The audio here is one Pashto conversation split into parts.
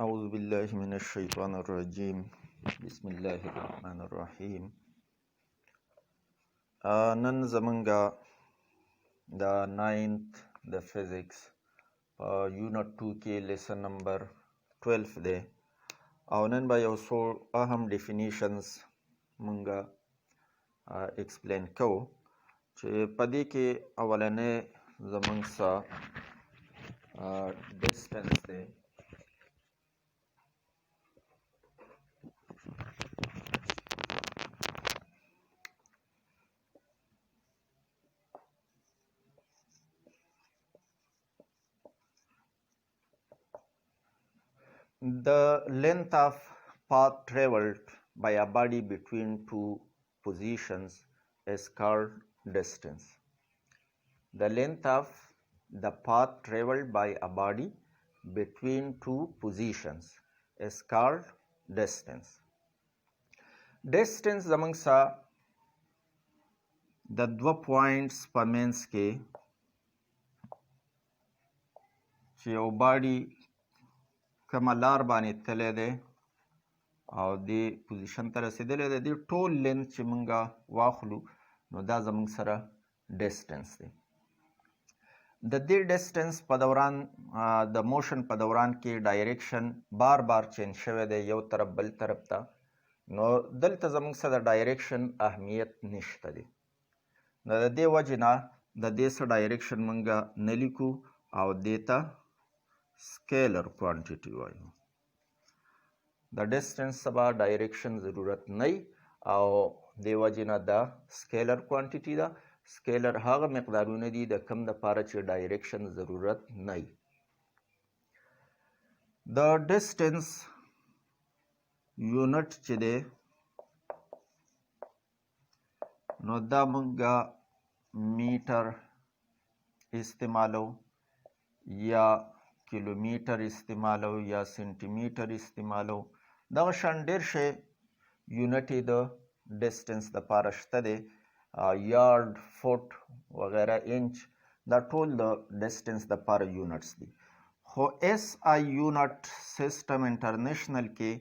أعوذ بالله من الشيطان الرجيم بسم الله الرحمن الرحیم. نن زمونږه د 9th د فزیکس په یونټ 2 کې لیسن نمبر 12 دی او نن به یو څو اهم ډیفینیشنز مونږه ایکسپلین کوو چې په دې کې اولنې زمونږ سره ډسټنس دی. The length of path traveled by a body between two positions is called distance. The length of the path traveled by a body between two positions is called distance. Distance زمونږ سره د 2 پوینټس په منځ کې چې یو باډي کومه لار باندې تللی دی او دې پوزیشن ته رسېدلی دی، دې ټول لینث چې مونږه واخلو نو دا زمونږ سره ډسټنس دی. د دې ډسټنس په دوران د موشن په دوران کې ډایرکشن بار بار چینج شوی دی یو طرف بل طرف ته، نو دلته زمونږ سره د ډایرکشن اهمیت نشته دی. نو د دې وجې نه د دې څه ډایرکشن مونږه نه لیکو او دې ته scalar quantity वायु. د ډسټنس سبا ډایرکشن ضرورت نه او دی وجنه دا سکیلر کوانټیټی دا. سکیلر هغه مقدارونه دي د کم د پاره چې ډایرکشن ضرورت نه. د ډسټنس یونټ چې دی نو دا مونږه میټر استعمالو یا کیلومیټر استعمالو یا سنټیمیټر استعمالو. دغه شان ډېر شی یونټ یې د ډسټنس دپاره شته دی، یارډ، فوټ وغیره، انچ، دا ټول د ډسټنس دپاره یونټس دي. خو ایس آی یونټ سیسټم انټرنیشنل کې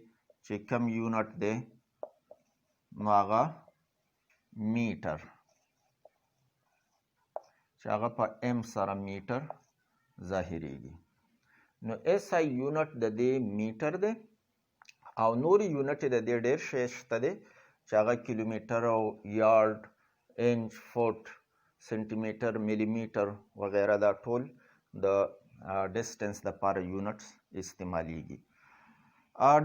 چې کم یونټ دی نو هغه میټر چې هغه په ام سره میټر ظاهریږي. نو ایس آی یونټ د دې میټر دی او نورې یونټ د دې ډېر شی شته دی چې هغه کیلومیټر او یارډ، انچ، فوټ، سنټیمیټر، ملي میټر وغیره دا ټول د ډسټنس دپاره یونټس استعمالیږي.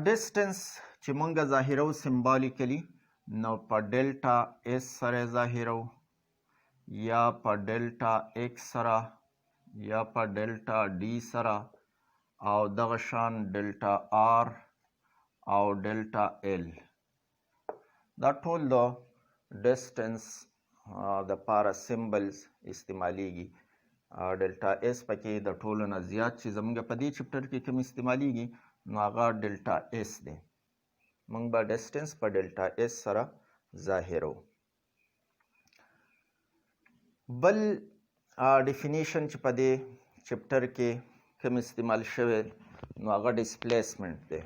ډسټنس چې مونږه ظاهرو سمبالیکلی نو په ډلټا ایس سره ظاهرو یا په ډلټا ایکس سره یا په ډلټا ډي سره او دغه شان ډلټا آر او ډلټا ایل. دا ټول د ډسټنس د پاره سمبلز استعمالیږي. ډلټا ایس پکې د ټولو نه زیات چې زمونږ په دې چپټر کې کوم استعمالیږي نو هغه ډلټا ایس دی. مونږ به ډسټنس په ډلټا ایس سره ظاهرو. بل ډیفینیشن چې په دې چپټر کې کوم استعمال شوی نو هغه ډسپلیسمنټ دی.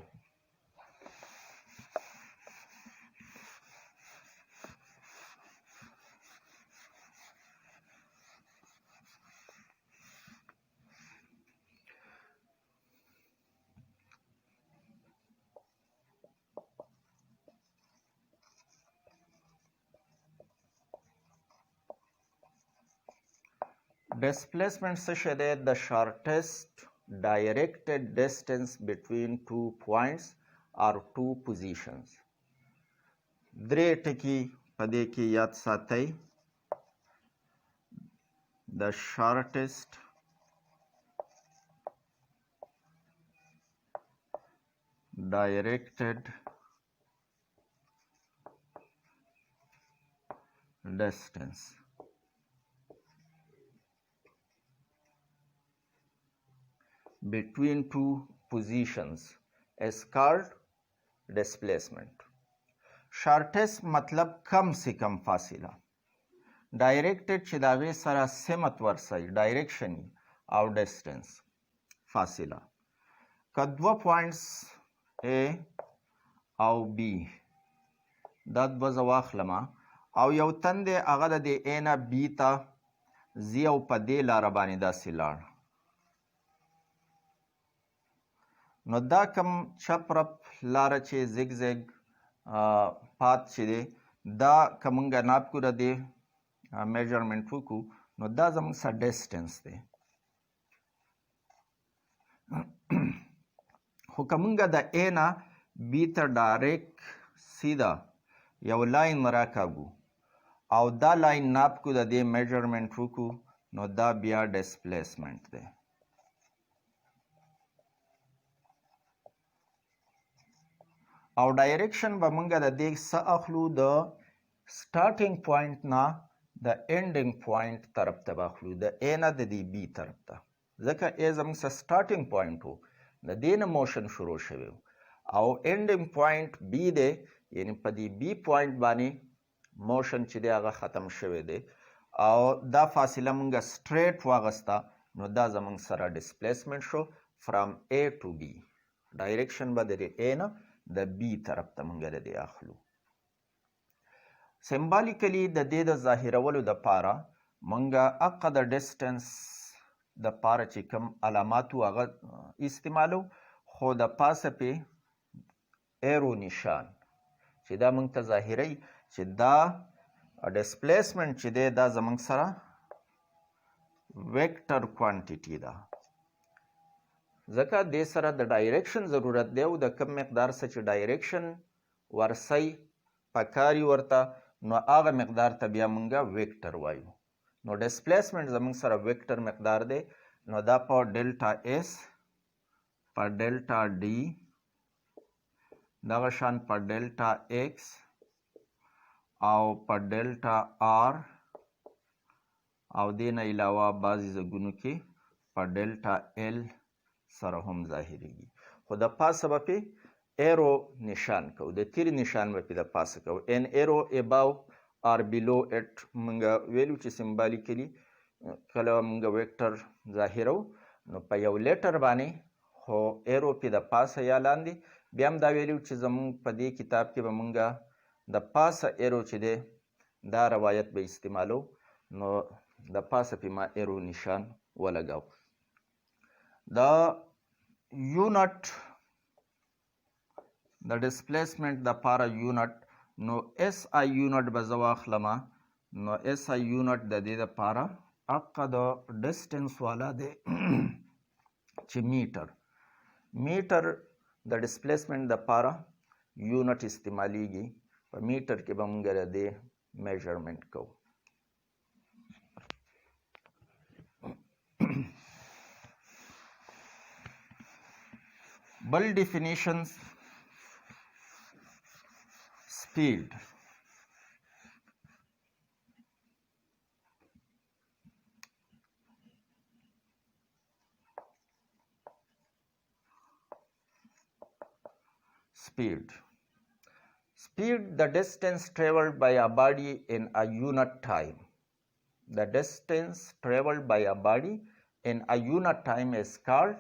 Displacement څه شی دی؟ the shortest directed distance between two points or two positions. درې ټکي په دې کې یاد ساتئ. the shortest directed distance between two positions is called displacement. shortest مطلب کم سے کم فاصله. directed چې د هغې سره سمت ورسئ ډایرکشن او ډسټنس فاصله. که دوه پوینټس A او B دا دوه زه واخلم او یو تن دی هغه د دې A نه B ته ځي او په دې لاره باندې داسې لاړ، نو دا کوم چپ رپ لاره چې زیګ زیګ پات چې دی دا که موږ ناپ کړو د دې میجرمنټ وکړو نو دا زموږ سره ډسټنس دی. خو که موږ د A نه B ته ډایرکټ سیده یو لاین راکاږو او دا لاین ناپ کړو د دې میجرمنټ وکړو نو دا بیا ډسپلیسمنټ دی. او ډایرکشن به موږ د دې څه اخلو د سټارټینګ پوینټ نه د اینډینګ پوینټ طرف ته به اخلو، د A نه د دې B طرف ته، ځکه A زموږ سره سټارټینګ پوینټ و، د دې نه موشن شروع شوی و او اینډینګ پوینټ B دی، یعنی په دې B پوینټ باندې موشن چې دی هغه ختم شوی دی او دا فاصله موږ سټریټ واغسته نو دا زموږ سره ډسپلیسمنټ شو فرام A to B. ډایرکشن به د A نه د B طرف ته موږ د دې اخلو. سمبالیکلی د دې د ظاهرولو دپاره موږ هغه د ډسټنس دپاره چې کوم علامات وو هغه استعمالو، خو د پاسه پې ایرو نشان چې دا موږ ته ظاهروي چې دا ډسپلیسمنټ چې دی دا زموږ سره ویکټر کوانټیټي ده، ځکه دې سره د ډایرکشن ضرورت دی او د کم مقدار څه چې ډایرکشن ورسی پکاري ورته نو هغه مقدار ته بیا موږ ویکټر وایو. نو ډسپلیسمنټ زموږ سره ویکټر مقدار دی، نو دا په ډلټا S په ډلټا D دغه شان په ډلټا X او په ډلټا R او دې نه علاوه بعضې ځایونو کې په ډلټا L سره هم ظاهریږي. خو د پاسه به پې ایرو نشان کوو، د تیر نشان به پې د پاسه کوو. ان ایرو اباو آر بیلو اټ موږ ویلو چې سمبالیکلي کله موږ ویکټر ظاهرو نو په یو لیټر باندې خو ایرو پې د پاسه یا لاندې، بیا هم دا ویلو چې زموږ په دې کتاب کې به موږ د پاسه ایرو چې دی دا روایت به استعمالو، نو د پاسه پې ما ایرو نشان ولګاو. د یونټ د ډسپلیسمنټ دپاره یونټ نو SI یونټ به زه واخلم، نو SI یونټ د دې دپاره هغه د ډسټنس والا دی چې میټر د ډسپلیسمنټ دپاره یونټ استعمالیږي، په میټر کې به موږ د دې میجرمنټ کوو. بل ډیفینیشنز speed. Speed, the distance traveled by a body in a unit time. The distance traveled by a body in a unit time is called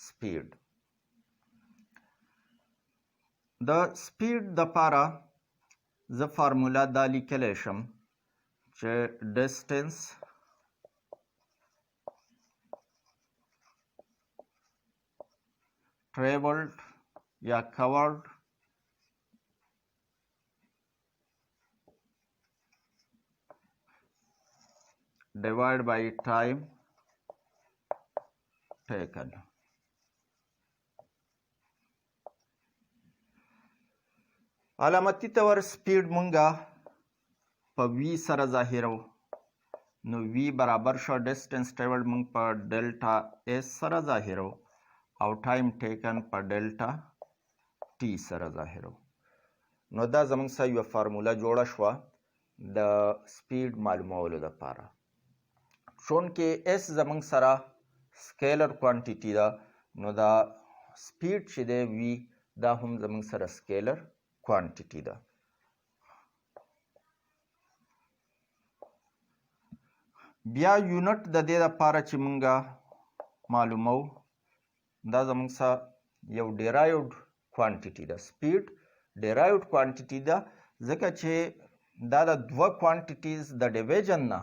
speed. The speed دپاره زه فارمولا دا لیکلی شم چې distance traveled یا covered divided by time taken. علامتي طور سپیډ مونږه په وی سره ظاهرو، نو وی برابر شو ډسټنس ټریولډ مونږ په ډلټا اس سره ظاهرو او ټایم ټیکن په ډلټا ټي سره ظاهرو. نو دا زمونږ سره یوه فارموله جوړه شوه د سپیډ معلومولو دپاره. چونکې اس زمونږ سره سکیلر کوانټیټي ده، نو دا سپیډ چې دی وی دا هم زمونږ سره سکیلر کوانټیټي ده. بیا یونټ د دې لپاره چې مونږه معلومو دا زمونږ سره یو ډیرایوډ کوانټیټي ده. سپیډ ډیرایوډ کوانټیټي ده ځکه چې دا د دوه کوانټیټیز د ډیویژن نه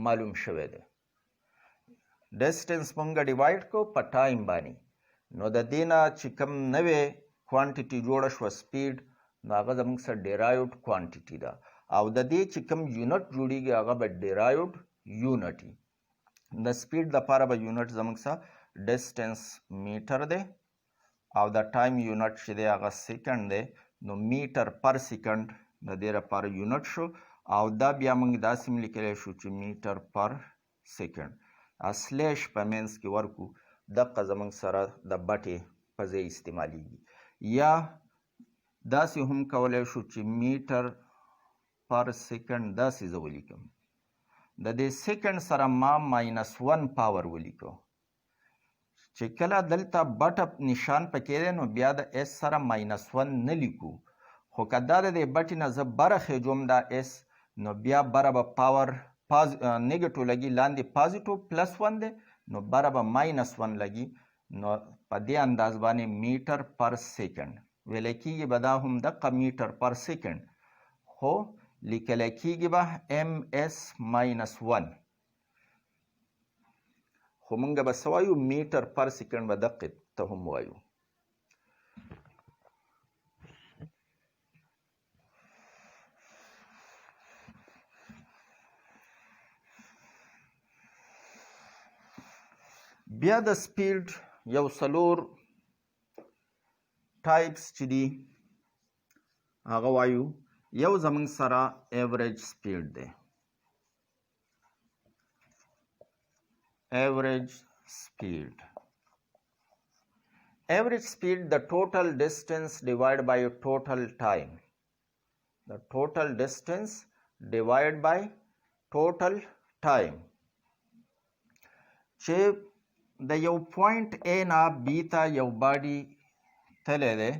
معلوم شوی دی. ډسټنس مونږ ډیوایډ کو په ټایم باندې، نو د دې نه چې کوم نوې کوانټیټي جوړه شوه سپیډ، نو هغه زموږ سره ډیرایوډ کوانټیټي ده، او د دې چې کوم یونټ جوړیږي هغه به ډیرایوډ یونټ وي. د سپیډ لپاره به یونټ زموږ سره ډسټنس میټر دی، او د ټایم یونټ چې دی هغه سیکنډ دی. نو میټر پر سیکنډ د دې لپاره یونټ شو، او دا بیا موږ داسې هم لیکلی شو چې میټر پر سیکنډ. سلیش په منځ کې ورکو، دقه زموږ سره د بټې په ځای استعمالیږي. یا داسې هم کولی شو چې میټر پر سیکنډ داسې زه ولیکم، د دې سیکنډ سره ما -1 پاور ولیکو، چې کله دلته بټه نشان پکې دی نو بیا د اس سره -1 نه لیکو، خو که دا د دې بټې نه زه بره خېجوم دا اس، نو بیا بره به پاور نیګیټو لګي، لاندې پازیټیو +1 دی، نو بره به -1 لګي. نو په دې انداز باندې میټر پر سیکنډ ویلی کېږي، به دا هم دقه میټر پر سیکنډ، خو لیکلی کېږي به MS-1، خو مونږ به څه وایو میټر پر سیکنډ به دقې ته هم وایو. بیا د سپیډ یو څلور ټایپس چې دي هغه وایو. یو زموږ سره ایوریج سپیډ دی. Average speed. Average speed, the total distance divided by total time. The total distance divided by total time. چې د یو پوینټ A نه B ته یو باډي تللی دی،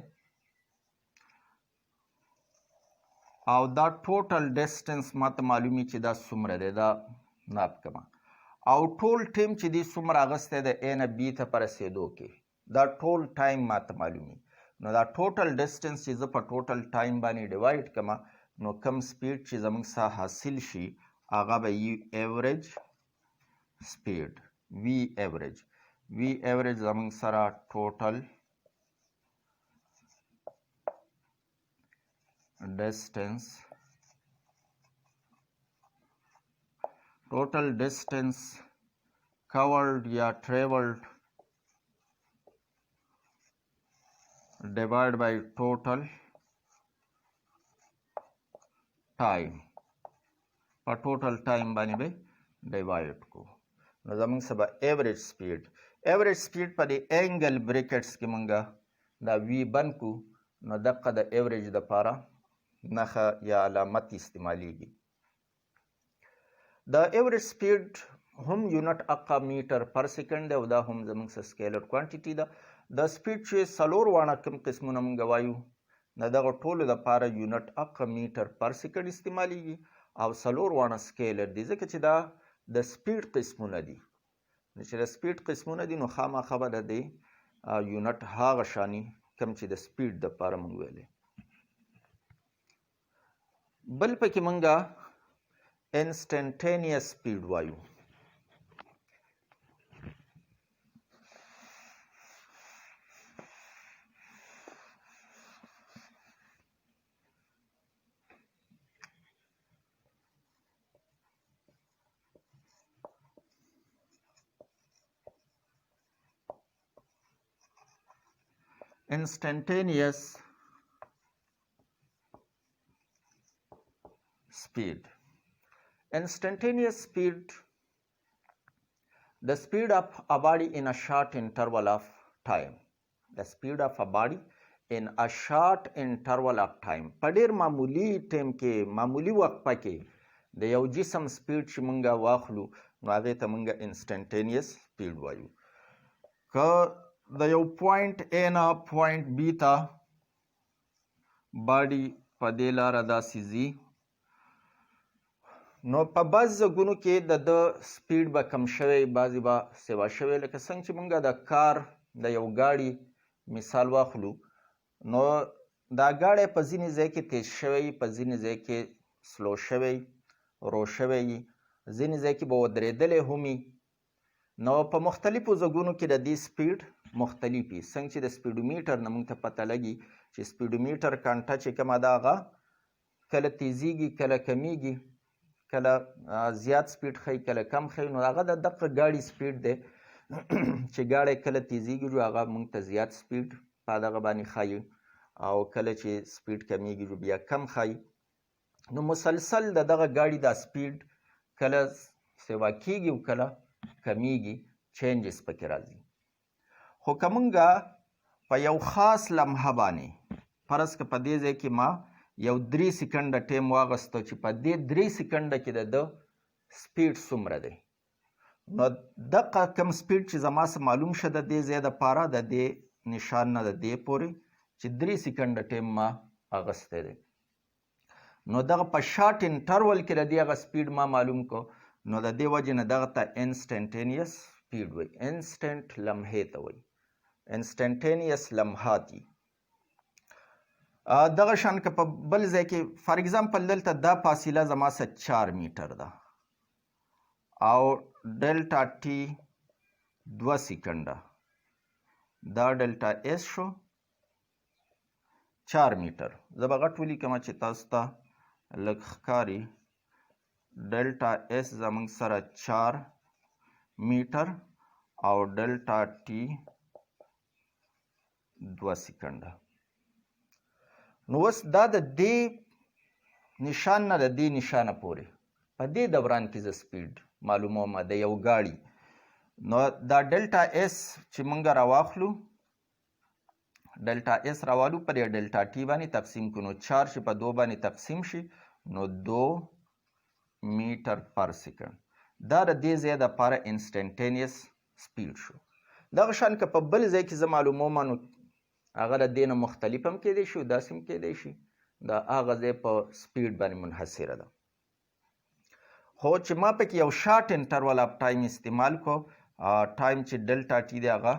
او دا ټوټل ډسټنس ماته معلومي چې دا څومره دی، دا ناب کما، او ټول ټیم چې دی څومره اغستی د A نه B ته په رسېدو کې، دا ټول ټایم ماته معلومي. نو دا ټوټل ډسټنس چې زه په ټوټل ټایم باندې ډیوایډ کړم، نو کم سپیډ چې زموږ څخه حاصل شي هغه به وي ایوریج سپیډ، وي ایوریج. وي ایوریج زموږ سره ټوټل distance covered یا traveled divided by total time. په ټوټل ټایم باندې به ډیوایډ کو، نو زموږ څه به ایوریج سپیډ. ایوریج سپیډ په دې اینګل بریکټس کې مونږ دا وی بند کو، نو دقه د ایوریج دپاره نښه یا علامت استعمالیږي. د ایوریج سپیډ هم یونټ اقا میټر پر سیکنډ دی، او دا هم زموږ څه سکیلر کوانټیټي ده. د سپیډ چې څلور واړه کوم قسمونه مونږ وایو، د دغه ټولو دپاره یونټ اقا میټر پر سیکنډ استعمالیږي، او څلور واړه سکیلر دي، ځکه چې دا د سپیډ قسمونه دي. چې د سپیډ قسمونه دي نو خامخا به د دې یونټ هغه شاني کوم چې د سپیډ دپاره مونږ ویلی. بل پکې مونږه انسټنټینیس سپیډ وایو. Instantaneous speed. Instantaneous speed, the speed of a body in a short interval of time. The speed of a body in a short interval of time. په ډېر معمولي ټیم کې، معمولي وقفه کې د یو جسم سپیډ چې مونږ واخلو، نو هغې ته مونږ انسټنټینیس سپیډ وایو. که د یو پوینټ A نه پوینټ B ته باډي په دې لاره داسې ځي، نو په بعض ځایونو کې د ده سپیډ به کم شوی، بعضې به سیوا شوی، لکه څنګه چې مونږ د کار د یو ګاډي مثال واخلو نو دا ګاډی په ځینې ځای کې تیز شوی، په ځینې ځای کې سلو شوی، رو شوی، ځینې ځای کې به ودرېدلی هم وي. نو په مختلفو ځایونو کې د دې سپیډ مختلف وي. څنګه چې د سپیډومیټر نه موږ ته پته لګي چې سپیډومیټر کانټه چې کومه ده هغه کله تیزیږي کله کمیږي، کله زیات سپیډ ښیي کله کم ښیي. نو هغه د دغه ګاډي سپیډ دی چې ګاډی کله تیزیږي هغه موږ ته زیات سپیډ په دغه باندې ښایي، او کله چې سپیډ کمیږي بیا کم ښایي. نو مسلسل د دغه ګاډي دا سپیډ کله سوا کیږي او کله کمیږي، چینجز پکې راځي. خو که موږ په یو خاص لمحه باندې فرض که په دې ځای کې ما یو 3 سکنډه ټیم واغسته چې په دې 3 سکنډه کې د سپیډ څومره دی، نو دغه کم سپیډ چې زما څه معلوم شه د دې ځای دپاره د دې نشان نه د دې پورې چې 3 سکنډه ټیم ما اغستی دی، نو دغه په شارټ انټرول کې د دې هغه سپیډ ما معلوم کو. نو د دې وجې نه دغه ته انسټنټینیس سپیډ وایي. انسټنټ لمحې ته وایي، انسټنټینیس لمحات دي. دغه شان که په بل ځای کې فار ایگزامپل دلته دا فاصله زما سره 4 میټر ده او ډلټا ټي 2 سکنډه، دا ډلټا ایس شو 4 میټر. زه به غټ ولیکم چې تاسو ته لږ ښکاري. ډلټا ایس زموږ سره 4 میټر او ډلټا ټي 2 سکنډه. نو اوس دا د دې نشان نه د دې نشانه پورې په دې دوران کې زه سپیډ معلوموم د یو ګاډي. نو دا ډلټا ایس چې موږ راواخلو، ډلټا ایس راوالو پر یو ډلټا ټي باندې تقسیم کړو، نو 4 چې په 2 باندې تقسیم شي نو 2 میټر پر سکنډ. دا د دې ځای دپاره انسټنټینیس سپیډ شو. دغه شان که په بل ځای کې زه معلوموم نو هغه د دې نه مختلف هم کیدی شي، داسې هم کیدی شي، د هغه ځای په سپیډ باندې منحصره ده. خو چې ما پکې یو شارټ انټرول اف ټایم استعمال کو، ټایم چې ډلټا ټي دی هغه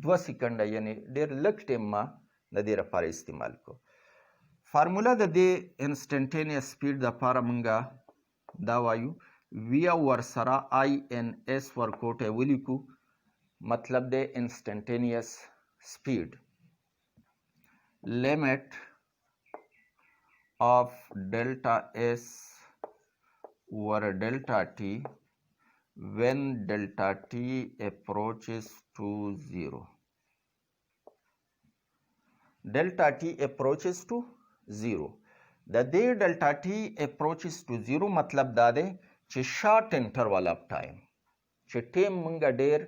2 سکنډه یعنی ډېر لږ ټیم ما د دې لپاره استعمال کو. فارموله د دې انسټنټینیس سپیډ دپاره موږ دا وایو وی او ورسره آی ان اس ورکوټی ولیکو، مطلب دی انسټنټینیس سپیډ limit of delta S over delta T when delta T approaches to 0. Delta T approaches to 0. د دې delta T approaches to 0 مطلب دا دی چې short interval of time چې ټیم موږ ډېر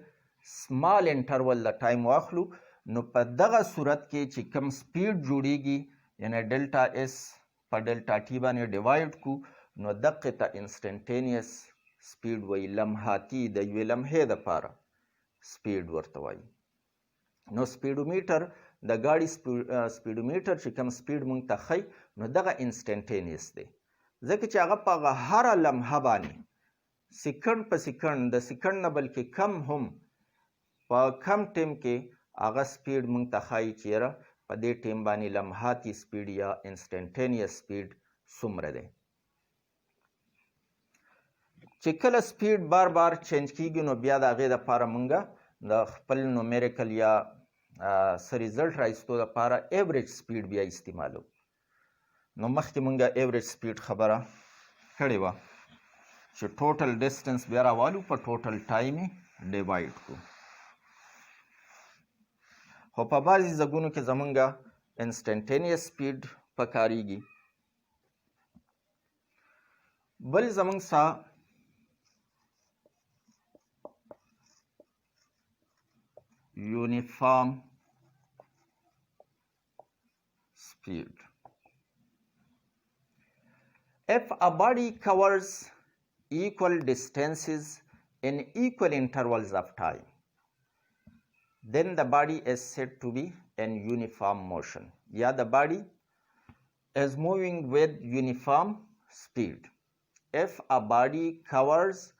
small interval د ټایم واخلو، نو په دغه صورت کې چې کم سپیډ جوړیږي یعنی ډلټا ایس په ډلټا ټي باندې ډیوایډ کو، نو دقه ته انسټنټینیس سپیډ وایي، لمحاتي د یوې لمحې دپاره سپیډ ورته وایي. نو سپیډومیټر د ګاډي سپیډومیټر چې کم سپیډ موږ ته ښیي نو دغه انسټنټینیس دی، ځکه چې هغه په هغه هره لمحه باندې سکنډ په سکنډ د سکنډ نه بلکې کم هم په کم ټیم کې هغه سپیډ موږ ته ښایي چې یاره په دې ټیم باندې لمحاتي سپیډ یا انسټنټینیس سپیډ څومره دی. چې کله سپیډ بار بار چینج کیږي نو بیا د هغې دپاره موږ د خپل نومیریکل یا څه ریزلټ رایستو دپاره ایوریج سپیډ بیا استعمالو. نو مخکې موږ ایوریج سپیډ خبره کړې وه چې ټوټل ډسټنس بیا راوالو په ټوټل ټایم یې ډیوایډ کړو. خو په بعضې ځایونو کې زمونږ انسټنټینیس سپیډ پکاریږي. بل زمونږ سره یونیفارم speed. If a body covers equal distances in equal intervals of time, then the body is said to be in uniform motion. Yeah, the body is moving with uniform speed. If a body covers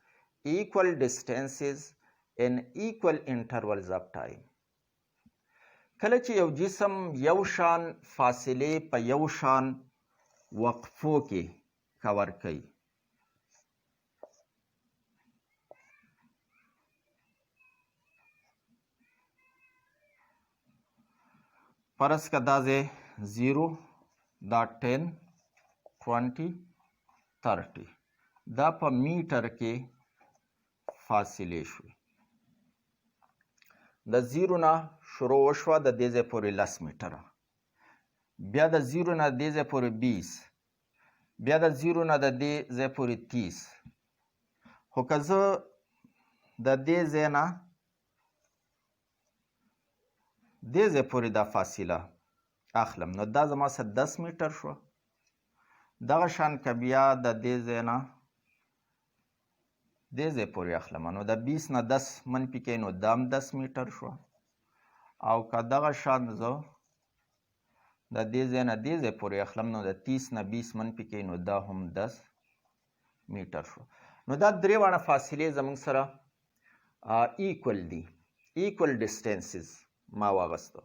equal distances in equal intervals of time. کله چې یو جسم یو شان فاصلې په یو شان وقفو کې کور کوي فرض که دا ځای 0 دا 10 20 30 دا په میټر کې فاصلې شوې د 0 نه شروع وشوه د دې ځای پورې 10 میټره بیا د 0 نه دې ځای پورې 20 بیا د 0 نه د دې ځای پورې 30 خو که زه د دې ځای نه دې ځای پورې دا فاصله اخلم نو دا زما سره 10 میټر شو دغه شان که بیا د دې ځای نه دې ځای پورې اخلم نو د 20 نه 10 منفي کوي نو دا هم 10 میټر شو او که دغه شان زه د دې ځای نه دې ځای پورې اخلم نو د 30 نه 20 منفي کوي نو دا هم 10 میټر شو نو دا درې واړه فاصلې زموږ سره ایکول دي ایکول ډسټنسز ما واغستو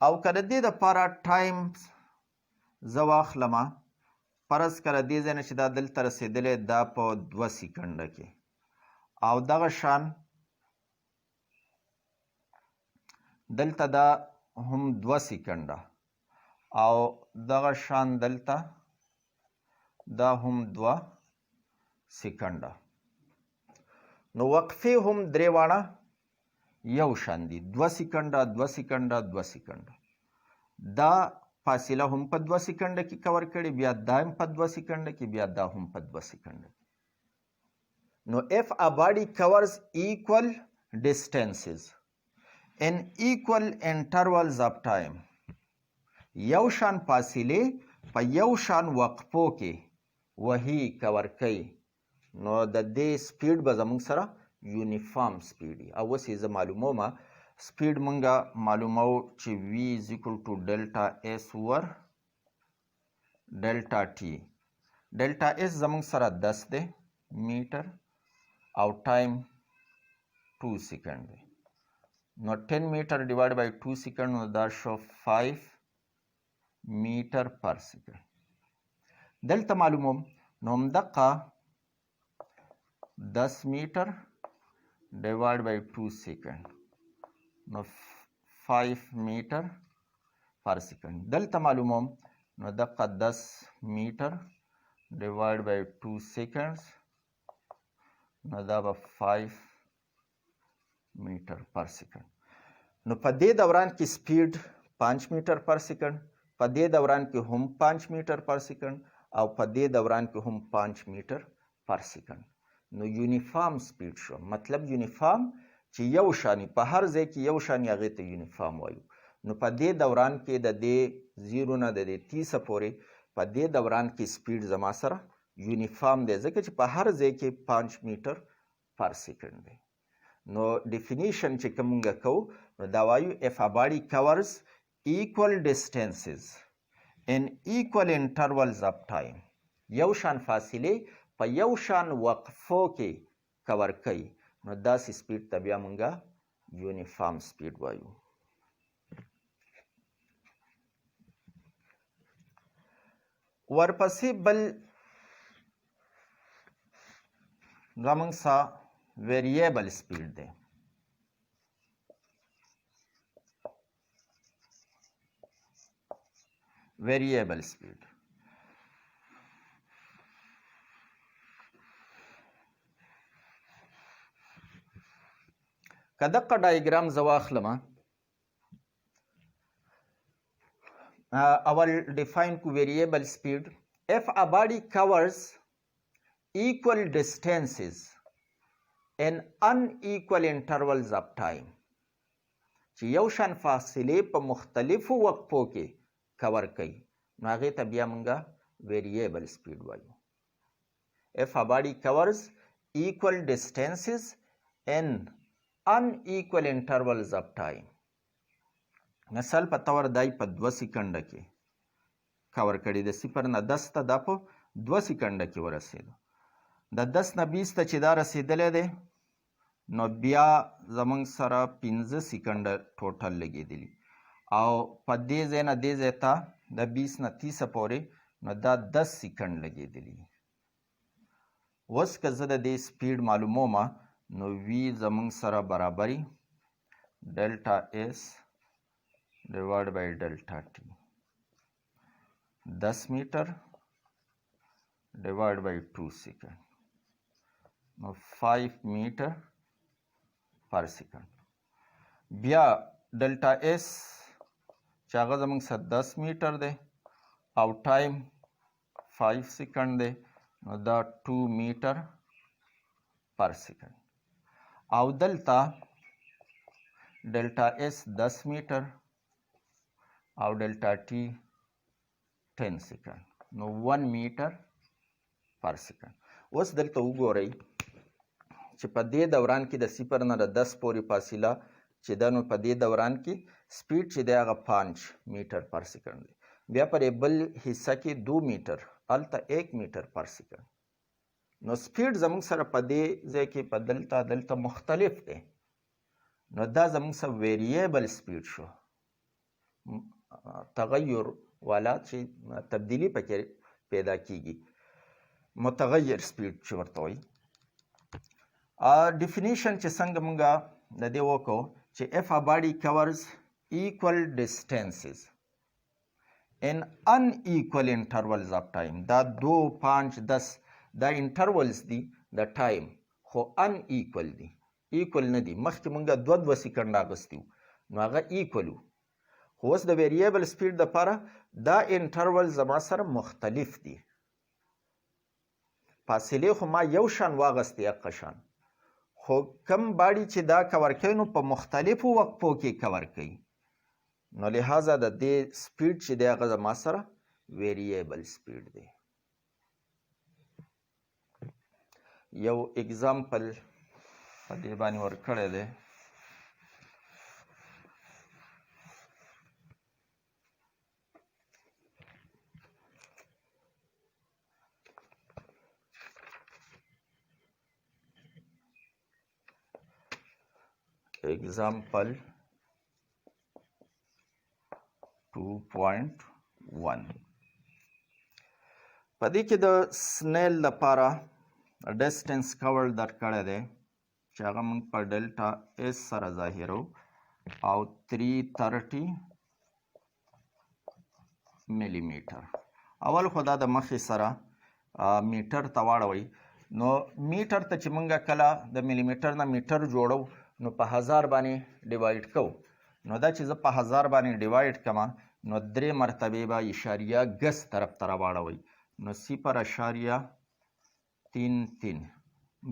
او که د دې دپاره ټایم زه واخلم فرض که د دې ځای نه چې دا دلته رسېدلی دا په 2 سیکنډه کې او دغه شان دلته دا هم 2 سیکنډه او دغه شان دلته دا هم 2 سیکنډه نو وقفې هم درې واړه یو شان دي 2 سیکنډه 2 سیکنډه 2 سیکنډه دا فاصله هم په 2 سیکنډه کې کور کړي بیا دا هم په 2 سیکنډه کې بیا دا هم په 2 سیکنډه کې نو if a body covers equal distances in equal intervals of time یو شان فاصله په یو شان وقفو کې وهي کور کوي نو د دې سپیډ به زموږ سره یونیفارم سپیډ او اوس یې زه معلومومه سپیډ مونږه معلومو چې v is equal to delta s over delta t delta s زموږ سره 10 دی میټر او ټایم 2 سیکنډ دی نو 10 میټر ډیوایډ بای 2 سیکنډ نو دا شو 5 میټر پر سیکنډ دلته معلوموم نو همدقه 10 میټر divided by 2 second نو 5 میټر پر سیکنډ دلته معلوموم نو دقه 10 میټر divided by 2 seconds نو دا به 5 میټر پر سیکنډ نو په دې دوران کې سپیډ 5 میټر پر سیکنډ په دې دوران کې هم 5 میټر پر سیکنډ او په دې دوران کې هم 5 میټر پر سیکنډ نو یونیفارم سپیډ شو مطلب یونیفارم چې یو شانی په هر ځای کې یو شانی هغې ته یونیفارم وایو نو په دې دوران کې د دې 0 نه د دې 30 پورې په دې دوران کې سپیډ زما سره یونیفارم دی ځکه چې په هر ځای کې 5 میټر پر سیکنډ دی نو ډیفینیشن چې کوم موږ کوو نو دا وایو if a body covers equal distances in equal intervals of time یو شان فاصله په یو شان وقفو کې کور کوي نو داسې سپیډ ته بیا مونږه یونیفارم سپیډ وایو ورپسې بل زمونږ سره ویریبل سپیډ دی ویریبل سپیډ که دقه ډایګرام زه واخلم اول ډیفاین کو ویریبل سپیډ if a body covers equal distances in unequal intervals of time چې یو شان فاصلې په مختلفو وقفو کې کور کوي نو هغې ته بیا مونږه ویریبل سپیډ وایو if a body covers equal distances in unequal intervals of time مثال په تور دای په 2 سیکنډه کې کور کړي د 0 نه 10 ته دا په 2 سیکنډه کې ورسېدو د 10 نه 20 ته چې دا رسېدلی دی نو بیا زمونږ سره 15 سیکنډه ټوټل لګېدلي او په دې ځای نه دې ځای ته د 20 نه 30 پورې نو دا 10 سیکنډ لګېدلي دي. اوس که زه د دې سپیډ معلوموم نو وي زموږ سره برابري ډلټا اس ډیوایډ بای ډلټا ټي 10 میټر ډیوایډ بای 2 سیکنډ نو 5 میټر پر سیکنډ. بیا ډلټا اس چې هغه زموږ سره 10 میټر دی او ټایم 5 سیکنډ دی نو دا 2 میټر پر سیکنډ. او دلته ډلټا اس 10 میټر او ډلټا ټي 10 سیکنډ نو 1 میټر پر سیکنډ. اوس دلته وګورئ چې په دې دوران کې د 0 نه د 10 پورې فاصله چې ده نو په دې دوران کې سپیډ چې دی هغه 5 میټر پر سیکنډ دی. بیا په بل حصه کې 2 میټر هلته 1 میټر پر سیکنډ. نو سپیډ زموږ سره په دې ځای کې په دلته مختلف دی. نو دا زموږ سره ویریبل سپیډ شو، تغیر والا چې تبدیلی پکې پیدا کیږي، متغیر سپیډ چې ورته وایي. ډیفینیشن چې څنګه موږ د دې وکړو چې if a body covers equal distances in unequal intervals of time، دا 2 5 10 دا intervals دي د ټایم خو unequal دي، equal نه دي. مخکې موږ 2 سیکنډ اخیستي وو نو هغه equal وو، خو اوس د ویریبل سپیډ دپاره دا انټرول زما سره مختلف دي. فاصلې خو ما یو شان واغستې حقه شان، خو کم باډي چې دا کور کوي نو په مختلفو وقفو کې کور کوي، نو لحاظه د دې سپیډ چې دی هغه زما سره ویریبل سپیډ دی. یو اگزامپل په دې باندې ورکړی دی. Example 2.1 په دې کې د سنیل لپاره ډسټنس کور درکړی دی چې هغه موږ په ډلټا اس سره ظاهرو او 330 ملي میټر. اول خو دا د مخې سره میټر ته واړوئ، نو میټر ته چې موږ کله د ملي میټر نه میټر جوړو نو په 1000 باندې ډیوایډ کوو. نو دا چې زه په 1000 باندې ډیوایډ کړم نو 3 مرتبې به اشاریه ګس طرف ته راواړوئ نو 0.33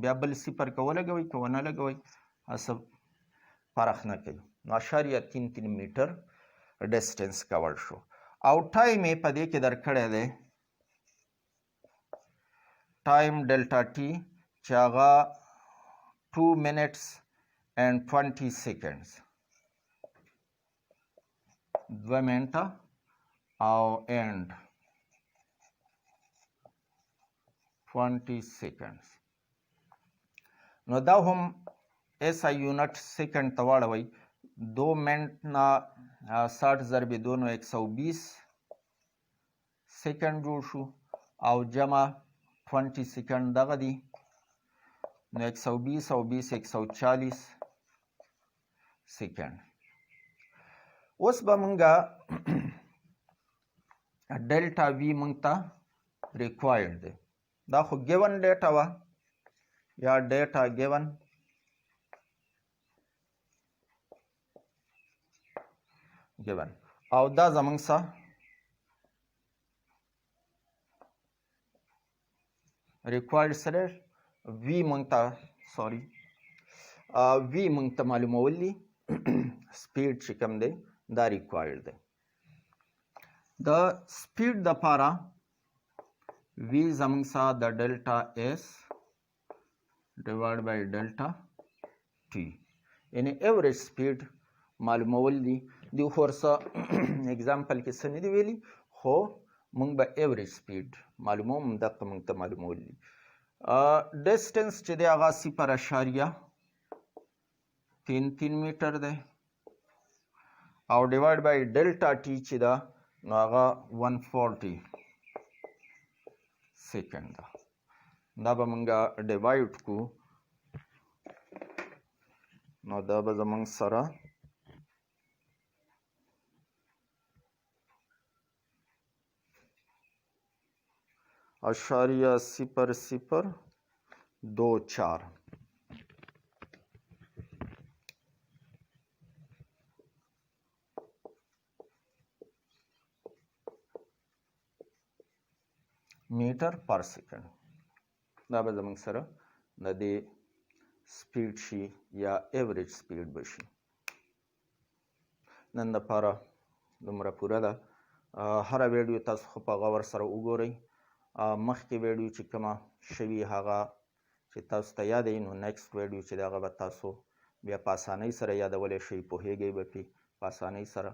بیا بل 0 که ولګوئ که ونه لګوئ هسه فرق نه کوي. نو 0.33 میټر ډسټنس کور شو. او ټایم یې په دې کې درکړی دی ټایم ډلټا ټي چې هغه 2 minutes and 20 seconds 2 منټه او and 20 seconds. نو دا هم SI یونټ سیکنډ ته واړوئ. 2 منټ نه 60 ضرب 2 نو 120 سیکنډ جوړ شو او جمع 20 سیکنډ دغه دی نو 120 او 20 140 سیکنډ. اوس به مونږه ډلټا وی مونږ ته ریکوایرډ دی. دا خو ګیون ډیټا وه یا ډیټا ګیون او دا زمونږ سره ریکوایرډ سره وی مونږ ته وی مونږ ته معلومول دي سپیډ چې کوم دی دا ریکوایرډ دی. د سپیډ دپاره وی زمونږ سره د ډلټا اس ډیوایډ بای ډلټا ټي یعنی ایوریج سپیډ معلومول دي. دی خو ورڅه اگزامپل کې څه نه دي ویلي، خو مونږ به ایوریج سپیډ معلوموم، دقه مونږ ته معلومول دي. ډسټنس چې دی هغه 0.33 میټر دی او ډیوایډ بای ډلټا ټي چې ده نو هغه 140 سیکنډ ده. دا به مونږه ډیوایډ کو نو دا به زمونږ سره اشاریه 0024 میټر پر سیکنډ. دا به زمونږ سره د دې سپیډ شي یا ایوریج سپیډ به شي. نن دپاره دومره پوره ده. هره ویډیو تاسو خو په غور سره وګورئ. مخکې ویډیو چې کومه شوي هغه چې تاسو ته یاد وي نو نیکسټ ویډیو چې دی هغه به تاسو بیا په اسانۍ سره یادولی شئ، پوهیږئ به پرې په اسانۍ سره.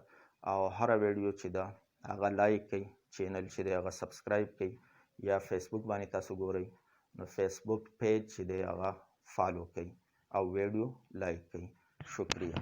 او هره ویډیو چې ده هغه لایک کړئ، چینل چې دی هغه سبسکرایب کړئ. یا فیسبوک باندې تاسو ګورئ نو فیسبوک پیج چې دی هغه فالو کړئ او ویډیو لایک کړئ. شکریه.